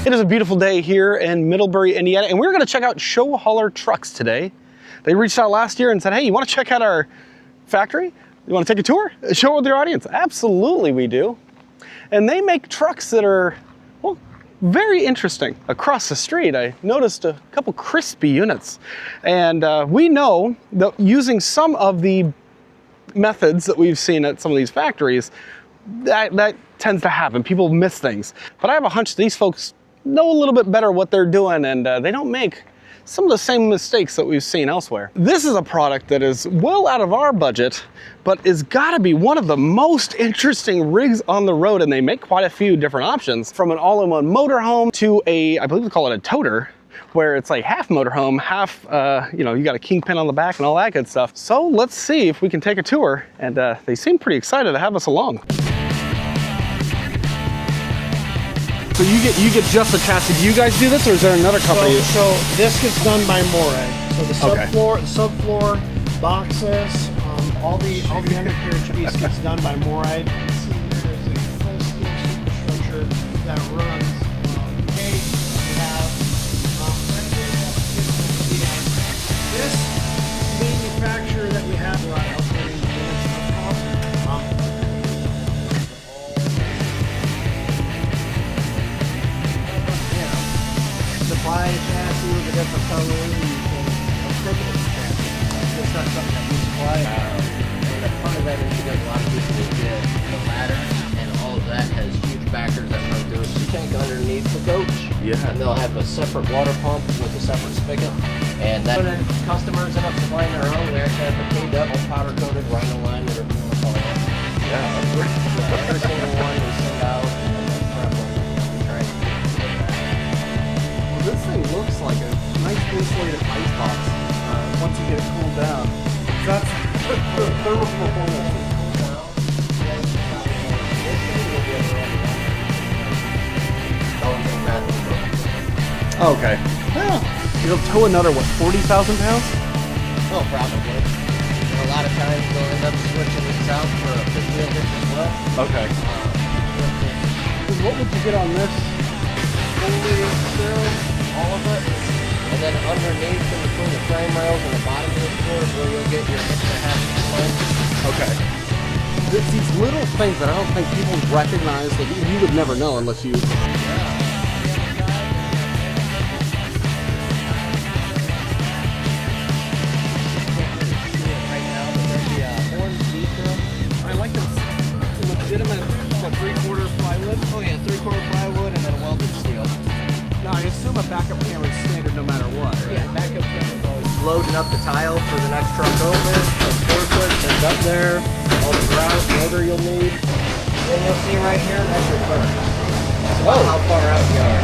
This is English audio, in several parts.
It is a beautiful day here in Middlebury, Indiana, and we're going to check out Showhauler trucks today. They reached out last year and said, hey, you want to check out our factory? You want to take a tour? Show it with your audience. Absolutely, we do. And they make trucks that are, well, very interesting. Across the street, I noticed a couple crispy units. And we know that using some of the methods that we've seen at some of these factories, that tends to happen. People miss things. But I have a hunch these folks know a little bit better what they're doing, and they don't make some of the same mistakes that we've seen elsewhere. This is a product that is well out of our budget, but is gotta be one of the most interesting rigs on the road, and they make quite a few different options, from an all-in-one motorhome to a, I believe we call it a toter, where it's like half motorhome, half, you know, you got a kingpin on the back and all that good stuff. So let's see if we can take a tour, and they seem pretty excited to have us along. So you get just the chassis. Do you guys do this, or is there another company? So this gets done by Moray. So the subfloor, boxes, all the undercarriage piece gets done by Moray. See, there is a full steel superstructure that runs. We have this manufacturer that we have. Supply a chassis with a different color, and you can equip it with the chassis. It's not something that we supply. And a part of that is because a lot of people will get the ladder, and all of that has huge backers that run through a tank underneath the coach. Yeah. And they'll have a separate water pump with a separate spigot. And that when customers end up supplying their own, they actually have a K-double powder coated rhino line, whatever you want to call it. Yeah, every single one we send out. This thing looks like a nice insulated ice box once you get it cooled down. That's the thermal performance. Okay. Yeah. It'll tow another, what, 40,000 pounds? Oh, probably. And a lot of times they'll end up switching this out for a fifth wheel hitch as well. Okay. What would you get on this? All of it, and then underneath in between the frame rails and the bottom of the floor is where you'll get your 6.5 Okay. These little things that I don't think people recognize, that you would never know unless you... I like the legitimate, what, 3/4 plywood? Oh yeah, 3/4 plywood and then a welded steel. No, I assume a backup camera is standard no matter what, right? Yeah, backup camera. Loading up the tile for the next truck over. The forklift is up there. All the grout motor you'll need. And you'll see right here, that's your footer. That's about how far out you are.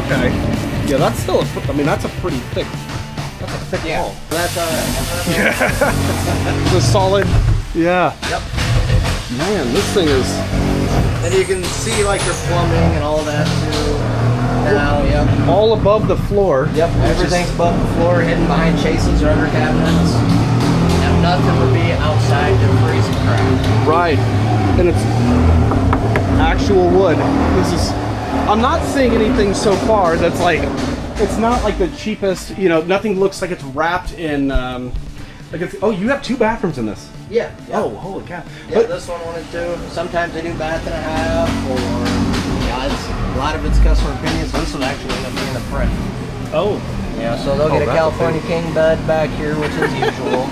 Okay. Yeah, that's still I mean, that's a pretty thick, that's a thick wall. That's It's a solid, yeah. Yep. Man, this thing is... And you can see like your plumbing and all that too. Now, yep. All above the floor. Yep, everything's above the floor, hidden behind chases or under cabinets. And nothing would be outside to freeze and crack. Right. And it's actual wood. This is... I'm not seeing anything so far that's like... It's not like the cheapest, you know, nothing looks like it's wrapped in... like it's, oh, you have 2 bathrooms in this? Yeah. Oh, holy cow. Yeah, but this one wanted to. Sometimes they do bath and a half, or a lot of it's customer opinion, so this will actually end up being a prep. Oh. Yeah, so they'll get a California king bed back here, which is usual.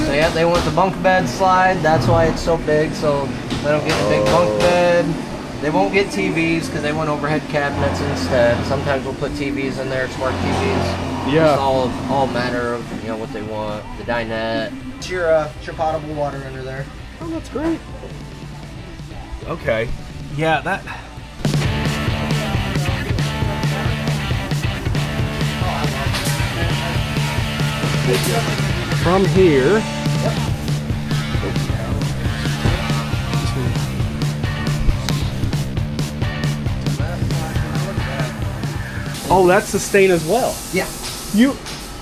So yeah, they want the bunk bed slide, that's why it's so big, so they don't get the big bunk bed. They won't get TVs because they want overhead cabinets instead. Sometimes we'll put TVs in there, smart TVs. Yeah. It's all matter of, you know, what they want. The dinette. It's your potable water under there. Oh, that's great. Okay. Yeah, that... From here... Yep. Oh, that's the stain as well. Yeah.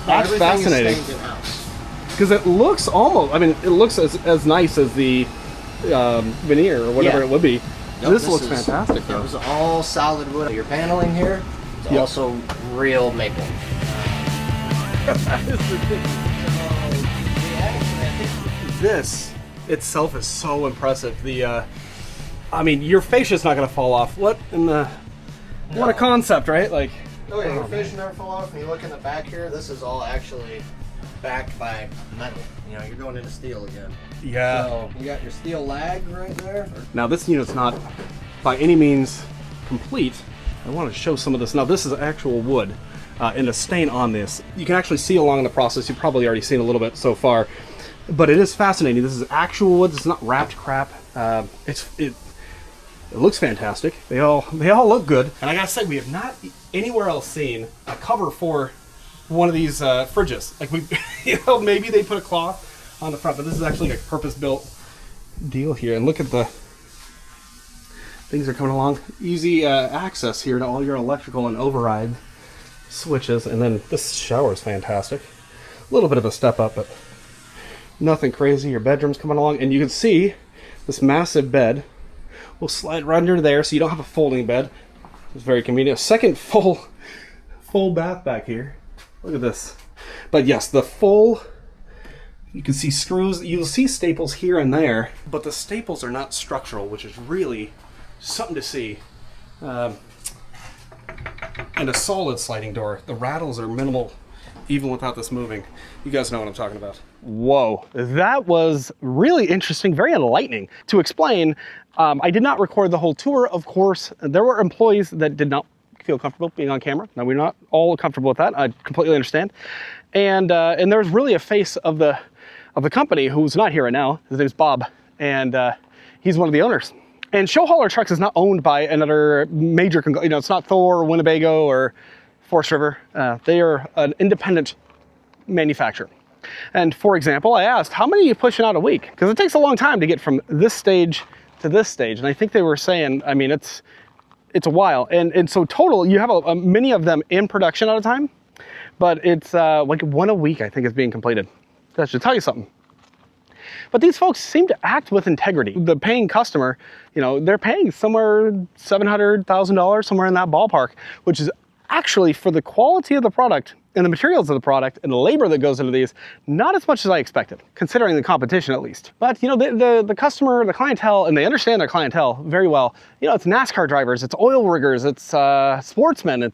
That's fascinating. Because it looks almost, I mean, it looks as nice as the veneer or whatever it would be. This looks fantastic, though. It was all solid wood. Your paneling here is also real maple. That is ridiculous. This itself is so impressive. The, I mean, your fascia's not going to fall off. What in the? No. What a concept, right? Like. Oh yeah, your fascia never fall off. And you look in the back here. This is all actually backed by metal. You know, you're going into steel again. Yeah. So you got your steel lag right there. Now this unit's not by any means complete. I want to show some of this. Now this is actual wood and a stain on this. You can actually see along the process. You've probably already seen a little bit so far, but it is fascinating. This is actual wood. This is not wrapped crap. It looks fantastic. They all look good. And I gotta say, we have not anywhere else seen a cover for one of these fridges. Like we, you know, maybe they put a cloth on the front, but this is actually a purpose-built deal here. And look at the things are coming along. Easy access here to all your electrical and override switches. And then this shower is fantastic. A little bit of a step up, but nothing crazy. Your bedroom's coming along, and you can see this massive bed will slide right under there, so you don't have a folding bed. It's very convenient. A second full bath back here. Look at this. But yes, the full. You can see screws, you'll see staples here and there, but the staples are not structural, which is really something to see. And a solid sliding door. The rattles are minimal, even without this moving. You guys know what I'm talking about. Whoa, that was really interesting, very enlightening. To explain, I did not record the whole tour, of course. There were employees that did not feel comfortable being on camera. Now, we're not all comfortable with that. I completely understand. And there's really a face of the company who's not here right now. His name's Bob, and he's one of the owners. And Showhauler Trucks is not owned by another major, you know, it's not Thor, Winnebago, or Forest River. They are an independent manufacturer. And for example, I asked, how many are you pushing out a week? Because it takes a long time to get from this stage to this stage. And I think they were saying, I mean, it's a while. And so total, you have many of them in production at a time, but it's like one a week, I think, is being completed. That should tell you something. But these folks seem to act with integrity. The paying customer, you know, they're paying somewhere $700,000, somewhere in that ballpark, which is actually, for the quality of the product and the materials of the product and the labor that goes into these, not as much as I expected, considering the competition at least. But you know, the customer, the clientele, and they understand their clientele very well. You know, it's NASCAR drivers, it's oil riggers, it's sportsmen,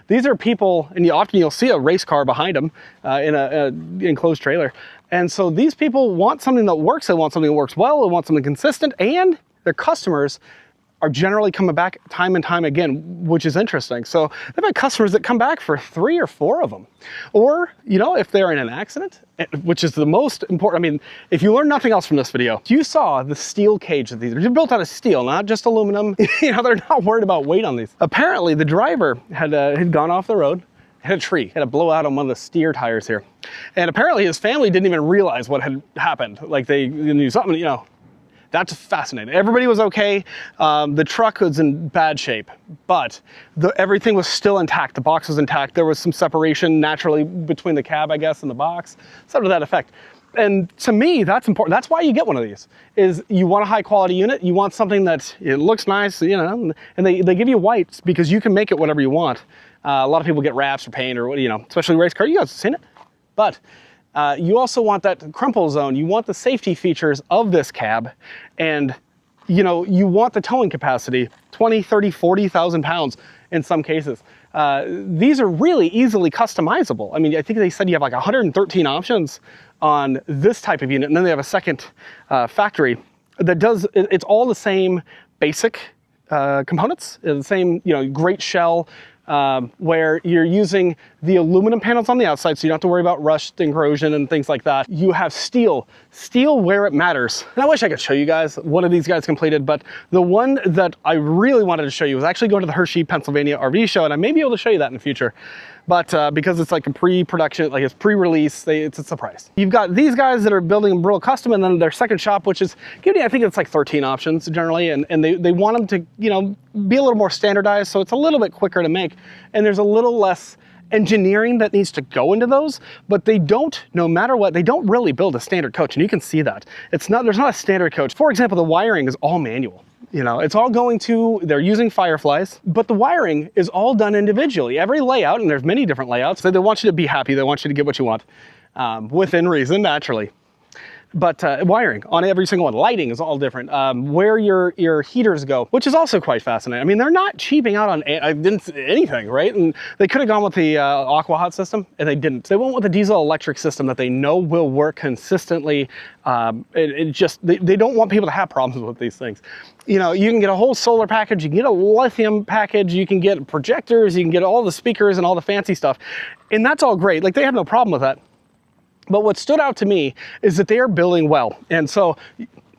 these are people, and you'll see a race car behind them in an enclosed trailer. And so these people want something that works, they want something that works well, they want something consistent, and their customers are generally coming back time and time again, which is interesting. So they've had customers that come back for 3 or 4 of them. Or, you know, if they're in an accident, which is the most important. I mean, if you learn nothing else from this video, you saw the steel cage that these are built out of steel, not just aluminum. You know, they're not worried about weight on these. Apparently the driver had gone off the road, hit a tree, had a blowout on one of the steer tires here. And apparently his family didn't even realize what had happened. Like they knew something, you know. That's fascinating. Everybody was okay. The truck was in bad shape, but everything was still intact. The box was intact. There was some separation naturally between the cab, I guess, and the box, something to that effect. And to me, that's important. That's why you get one of these, is you want a high quality unit. You want something that it looks nice, you know, and they give you whites because you can make it whatever you want. A lot of people get wraps or paint or, you know, especially race car. You guys have seen it. But you also want that crumple zone. You want the safety features of this cab, and you know, you want the towing capacity, 20, 30, 40,000 pounds in some cases. These are really easily customizable. I mean, I think they said you have like 113 options on this type of unit, and then they have a second factory that does, it's all the same basic components, the same, you know, great shell, where you're using the aluminum panels on the outside, so you don't have to worry about rust and corrosion and things like that. You have steel where it matters. And I wish I could show you guys one of these guys completed, but the one that I really wanted to show you was actually going to the Hershey, Pennsylvania RV show, and I may be able to show you that in the future. But because it's like a pre-production, like it's pre-release, it's a surprise. You've got these guys that are building them real custom, and then their second shop, which is giving, I think it's like 13 options generally, and they want them to, you know, be a little more standardized, so it's a little bit quicker to make, and there's a little less engineering that needs to go into those, but they don't, no matter what, they don't really build a standard coach, and you can see that. There's not a standard coach. For example, the wiring is all manual. You know, it's all going to, they're using Fireflies, but the wiring is all done individually. Every layout, and there's many different layouts, so they want you to be happy, they want you to get what you want, within reason, naturally. But wiring on every single one, lighting is all different. Where your heaters go, which is also quite fascinating. I mean, they're not cheaping out on anything, right? And they could have gone with the aqua hot system, and they didn't. They went with a diesel electric system that they know will work consistently. They don't want people to have problems with these things. You know, you can get a whole solar package, you can get a lithium package, you can get projectors, you can get all the speakers and all the fancy stuff, and that's all great. Like, they have no problem with that. But what stood out to me is that they are building well. And so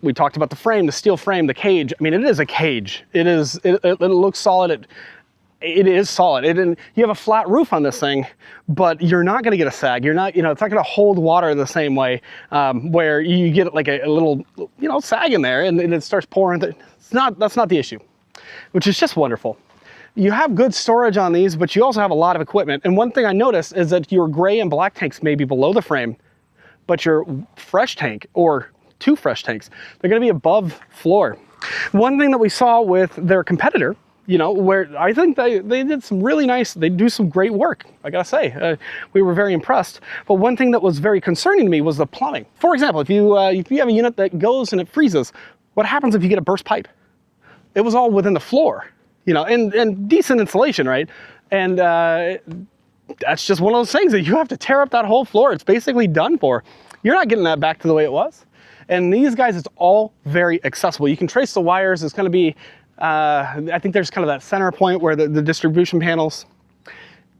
we talked about the frame, the steel frame, the cage. I mean, it is a cage. It looks solid. It is solid. And you have a flat roof on this thing, but you're not going to get a sag. You're not, you know, it's not going to hold water the same way where you get like a little, you know, sag in there and it starts pouring. That's not the issue, which is just wonderful. You have good storage on these, but you also have a lot of equipment. And one thing I noticed is that your gray and black tanks may be below the frame, but your fresh tank or two fresh tanks, they're gonna be above floor. One thing that we saw with their competitor, you know, where I think they did some really nice, they do some great work, I gotta say. We were very impressed. But one thing that was very concerning to me was the plumbing. For example, if you have a unit that goes and it freezes, what happens if you get a burst pipe? It was all within the floor. You know, and decent insulation, right? And that's just one of those things that you have to tear up that whole floor. It's basically done for. You're not getting that back to the way it was. And these guys, it's all very accessible. You can trace the wires. It's going to be, I think there's kind of that center point where the distribution panels,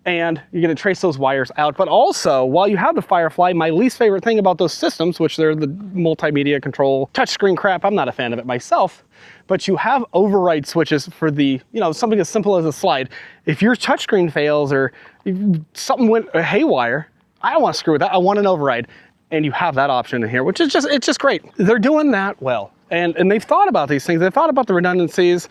and you're going to trace those wires out. But also, while you have the Firefly, my least favorite thing about those systems, which they're the multimedia control touchscreen crap, I'm not a fan of it myself, but you have override switches for the, you know, something as simple as a slide. If your touchscreen fails or if something went haywire, I don't want to screw with that. I want an override. And you have that option in here, which is just, it's just great. They're doing that well. And they've thought about these things. They've thought about the redundancies.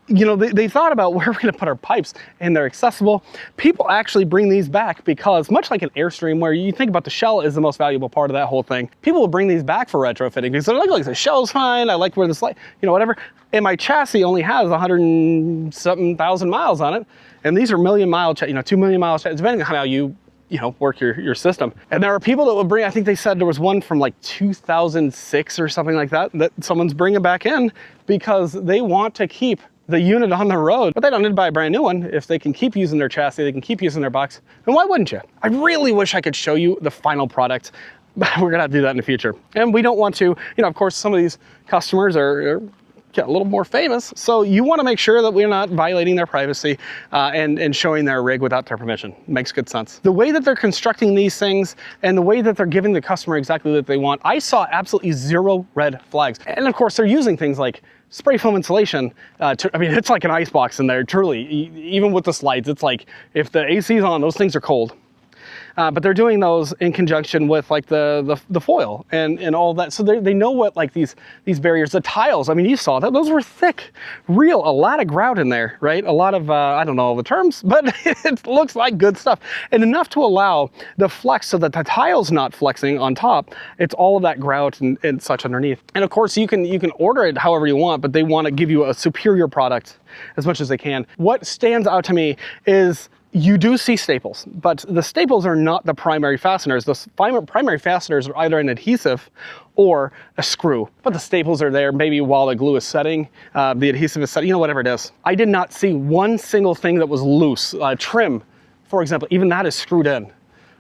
You know, they thought about where we're going to put our pipes, and they're accessible. People actually bring these back because, much like an Airstream, where you think about the shell is the most valuable part of that whole thing, people will bring these back for retrofitting because they're like the shell's fine. I like where this, you know, whatever. And my chassis only has 100-something thousand miles on it, and these are 1 million mile, 2 million miles, depending on how you know, work your system. And there are people that will bring, I think they said there was one from like 2006 or something like that someone's bringing back in because they want to keep the unit on the road, but they don't need to buy a brand new one. If they can keep using their chassis, they can keep using their box, then why wouldn't you? I really wish I could show you the final product, but we're gonna have to do that in the future. And we don't want to, you know, of course, some of these customers are get a little more famous, so you want to make sure that we're not violating their privacy and showing their rig without their permission. Makes good sense. The way that they're constructing these things and the way that they're giving the customer exactly what they want, I saw absolutely zero red flags. And of course, they're using things like spray foam insulation. I mean, it's like an ice box in there, truly. Even with the slides, it's like if the AC is on, those things are cold. But they're doing those in conjunction with like the foil and all that. So they know what like these barriers, the tiles, I mean, you saw that, those were thick, a lot of grout in there, right? A lot of, I don't know all the terms, but it looks like good stuff. And enough to allow the flex so that the tile's not flexing on top. It's all of that grout and such underneath. And of course you can order it however you want, but they want to give you a superior product as much as they can. What stands out to me is you do see staples, but the staples are not the primary fasteners. The primary fasteners are either an adhesive or a screw, but the staples are there maybe while the glue is setting, the adhesive is setting, you know, whatever it is. I did not see one single thing that was loose. Trim, for example, even that is screwed in.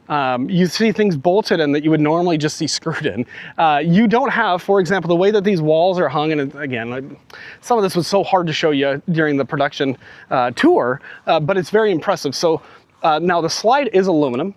You see things bolted in that you would normally just see screwed in. You don't have, for example, the way that these walls are hung, and again, some of this was so hard to show you during the production tour, but it's very impressive. So now the slide is aluminum,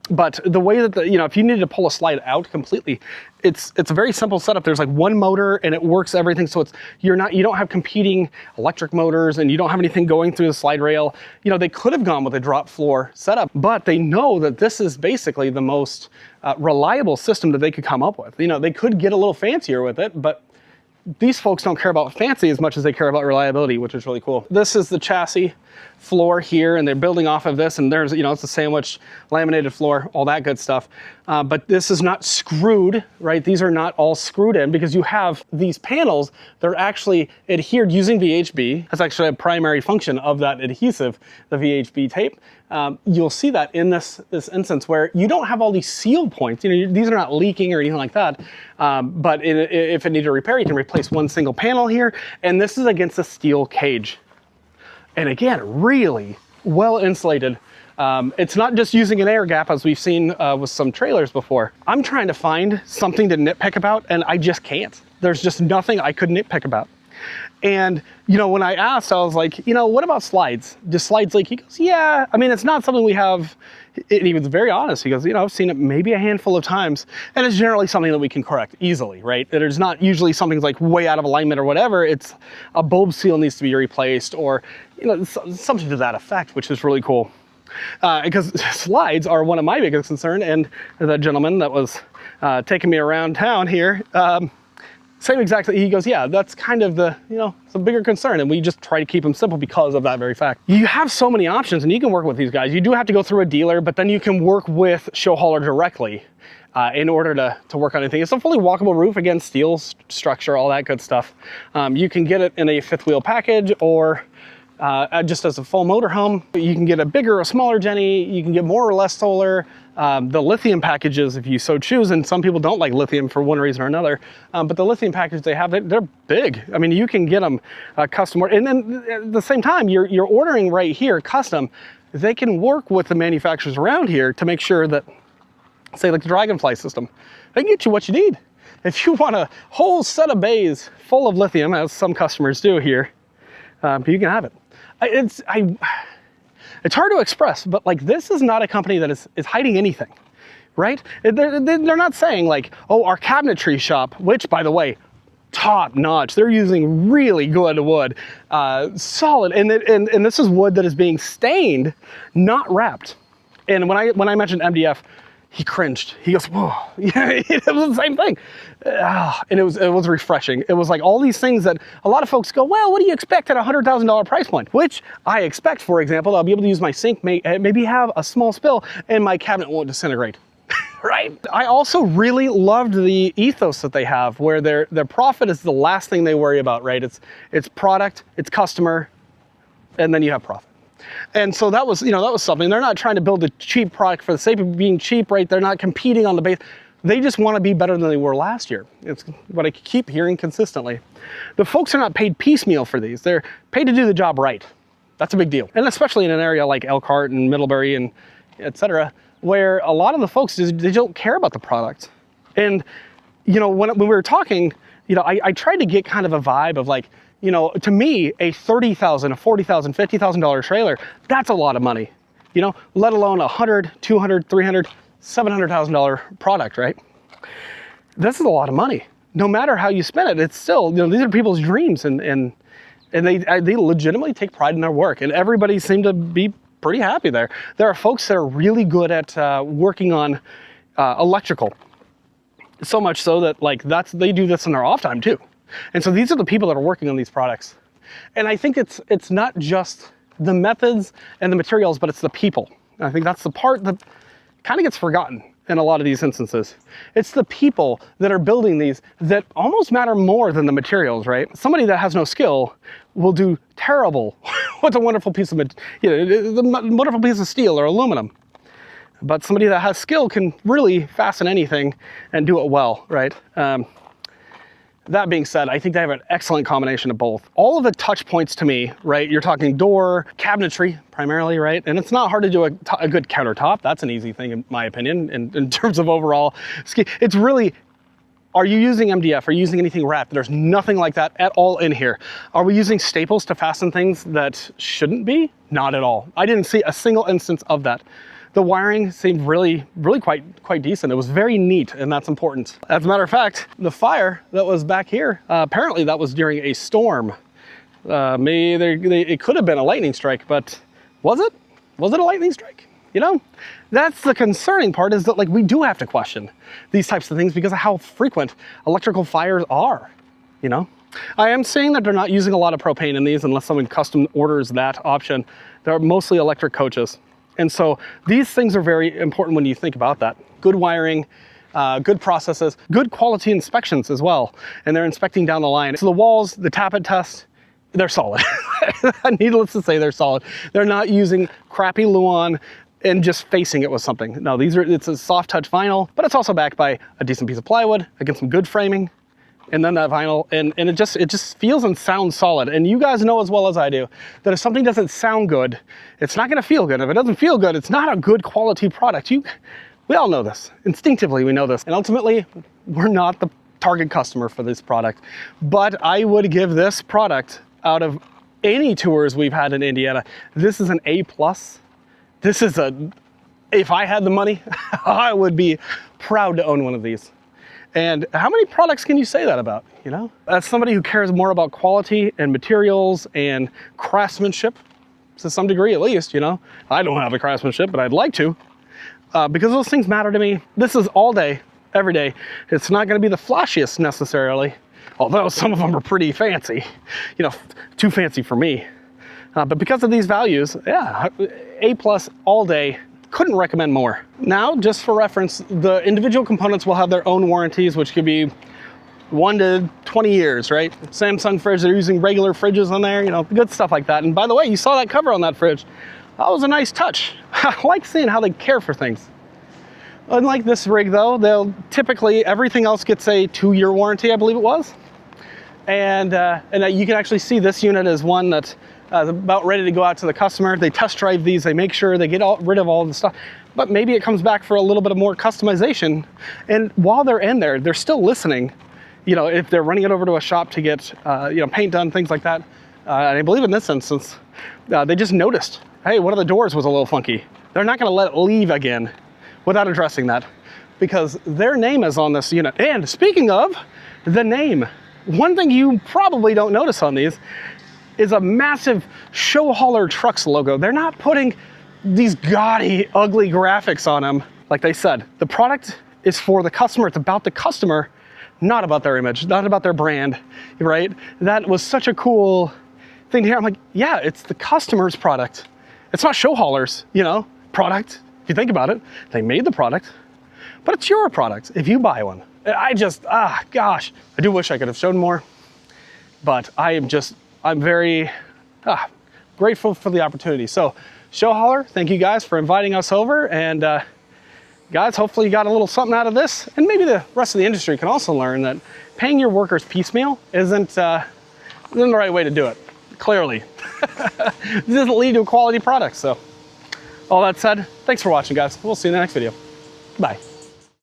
but the way that you know, if you needed to pull a slide out completely, it's a very simple setup. There's like one motor and it works everything. So you don't have competing electric motors and you don't have anything going through the slide rail. You know, they could have gone with a drop floor setup, but they know that this is basically the most reliable system that they could come up with. You know, they could get a little fancier with it, but these folks don't care about fancy as much as they care about reliability, which is really cool. This is the chassis floor here, and they're building off of this, and there's, you know, it's a sandwich, laminated floor, all that good stuff. But this is not screwed, right? These are not all screwed in, because you have these panels that are actually adhered using VHB. That's actually a primary function of that adhesive, the VHB tape. You'll see that in this instance where you don't have all these seal points. You know, these are not leaking or anything like that. But if it needed a repair, you can replace one single panel here. And this is against a steel cage. And again, really well insulated. It's not just using an air gap as we've seen with some trailers before. I'm trying to find something to nitpick about, and I just can't. There's just nothing I could nitpick about. And, you know, when I asked, I was like, you know, what about slides? Do slides leak? He goes, yeah. I mean, it's not something we have. And he was very honest. He goes, you know, I've seen it maybe a handful of times, and it's generally something that we can correct easily, right? There's not usually something like way out of alignment or whatever. It's a bulb seal needs to be replaced, or, you know, something to that effect, which is really cool. Because slides are one of my biggest concerns, and the gentleman that was taking me around town here, same exactly, he goes, yeah, that's kind of the, you know, it's a bigger concern, and we just try to keep them simple because of that very fact. You have so many options, and you can work with these guys. You do have to go through a dealer, but then you can work with Showhauler directly in order to work on anything. It's a fully walkable roof, again, steel structure, all that good stuff. You can get it in a fifth wheel package, or just as a full motorhome. You can get a bigger or smaller Jenny. You can get more or less solar. The lithium packages, if you so choose, and some people don't like lithium for one reason or another, but the lithium packages they have, they're big. I mean, you can get them custom, and then at the same time, you're ordering right here custom. They can work with the manufacturers around here to make sure that, say like the Dragonfly system, they can get you what you need. If you want a whole set of bays full of lithium, as some customers do here, you can have it. It's hard to express, but like, this is not a company that is hiding anything, right? They're not saying like, oh, our cabinetry shop, which by the way, top notch. They're using really good wood, solid. And this is wood that is being stained, not wrapped. And when I mentioned MDF, he cringed. He goes, whoa, yeah, it was the same thing. And it was refreshing. It was like all these things that a lot of folks go, well, what do you expect at a $100,000 price point? Which I expect, for example, I'll be able to use my sink, maybe have a small spill, and my cabinet won't disintegrate. Right? I also really loved the ethos that they have, where their profit is the last thing they worry about, right? It's product, it's customer, and then you have profit. And so that was, you know, that was something. They're not trying to build a cheap product for the sake of being cheap, right? They're not competing on the base. They just want to be better than they were last year. It's what I keep hearing consistently. The folks are not paid piecemeal for these. They're paid to do the job right. That's a big deal. And especially in an area like Elkhart and Middlebury and et cetera, where a lot of the folks, they don't care about the product. And, you know, when we were talking, you know, I tried to get kind of a vibe of like, you know, to me, a $30,000, a $40,000, $50,000 trailer, that's a lot of money, you know, let alone a $100,000, $200,000, $300,000, $700,000 product, right? This is a lot of money. No matter how you spend it, it's still, you know, these are people's dreams, and they legitimately take pride in their work, and everybody seemed to be pretty happy there. There are folks that are really good at working on electrical, so much so that like they do this in their off time too. And so these are the people that are working on these products. And I think it's not just the methods and the materials, but it's the people. And I think that's the part that kind of gets forgotten in a lot of these instances. It's the people that are building these that almost matter more than the materials, right? Somebody that has no skill will do terrible with a wonderful piece of, the wonderful piece of steel or aluminum. But somebody that has skill can really fasten anything and do it well, right? That being said, I think they have an excellent combination of both. All of the touch points to me, right? You're talking door, cabinetry primarily, right? And it's not hard to do a good countertop. That's an easy thing in my opinion, in terms of overall. It's really, are you using MDF? Are you using anything wrapped? There's nothing like that at all in here. Are we using staples to fasten things that shouldn't be? Not at all. I didn't see a single instance of that. The wiring seemed really quite decent. It was very neat, and that's important. As a matter of fact, the fire that was back here, apparently that was during a storm. It could have been a lightning strike, but was it? Was it a lightning strike? You know, that's the concerning part, is that like we do have to question these types of things because of how frequent electrical fires are. you know? I am seeing that they're not using a lot of propane in these unless someone custom orders that option. They're mostly electric coaches. And so these things are very important when you think about that. Good wiring, good processes, good quality inspections as well. And they're inspecting down the line. So the walls, the tappet test, they're solid. Needless to say, they're solid. They're not using crappy Luan and just facing it with something. No, it's a soft touch vinyl, but it's also backed by a decent piece of plywood, against some good framing, and then that vinyl, and it just feels and sounds solid. And you guys know as well as I do that if something doesn't sound good, it's not gonna feel good. If it doesn't feel good, it's not a good quality product. We all know this. Instinctively, we know this. And ultimately, we're not the target customer for this product. But I would give this product, out of any tours we've had in Indiana, this is an A+. This is if I had the money, I would be proud to own one of these. And how many products can you say that about, you know? As somebody who cares more about quality and materials and craftsmanship, to some degree at least, you know? I don't have the craftsmanship, but I'd like to, because those things matter to me. This is all day, every day. It's not gonna be the flashiest necessarily, although some of them are pretty fancy, you know, too fancy for me. But because of these values, yeah, A+ all day. Couldn't recommend more. Now, just for reference, the individual components will have their own warranties, which could be 1 to 20 years, right? Samsung fridge, they're using regular fridges on there, you know, good stuff like that. And by the way, you saw that cover on that fridge. That was a nice touch. I like seeing how they care for things. Unlike this rig though, they'll typically, everything else gets a 2-year warranty, I believe it was. And you can actually see this unit is one that about ready to go out to the customer. They test drive these, they make sure they get rid of all the stuff, but maybe it comes back for a little bit of more customization. And while they're in there, they're still listening. You know, if they're running it over to a shop to get you know, paint done, things like that. And I believe in this instance, they just noticed, hey, one of the doors was a little funky. They're not gonna let it leave again without addressing that, because their name is on this unit. And speaking of the name, one thing you probably don't notice on these is a massive Showhauler Trucks logo. They're not putting these gaudy, ugly graphics on them. Like they said, the product is for the customer. It's about the customer, not about their image, not about their brand, right? That was such a cool thing to hear. I'm like, yeah, it's the customer's product. It's not Showhauler's, you know, product. If you think about it, they made the product, but it's your product if you buy one. Gosh, I do wish I could have shown more, but I'm very grateful for the opportunity. So Showhauler, thank you guys for inviting us over. And guys, hopefully you got a little something out of this. And maybe the rest of the industry can also learn that paying your workers piecemeal isn't the right way to do it. Clearly, it doesn't lead to a quality product. So all that said, thanks for watching, guys. We'll see you in the next video. Bye.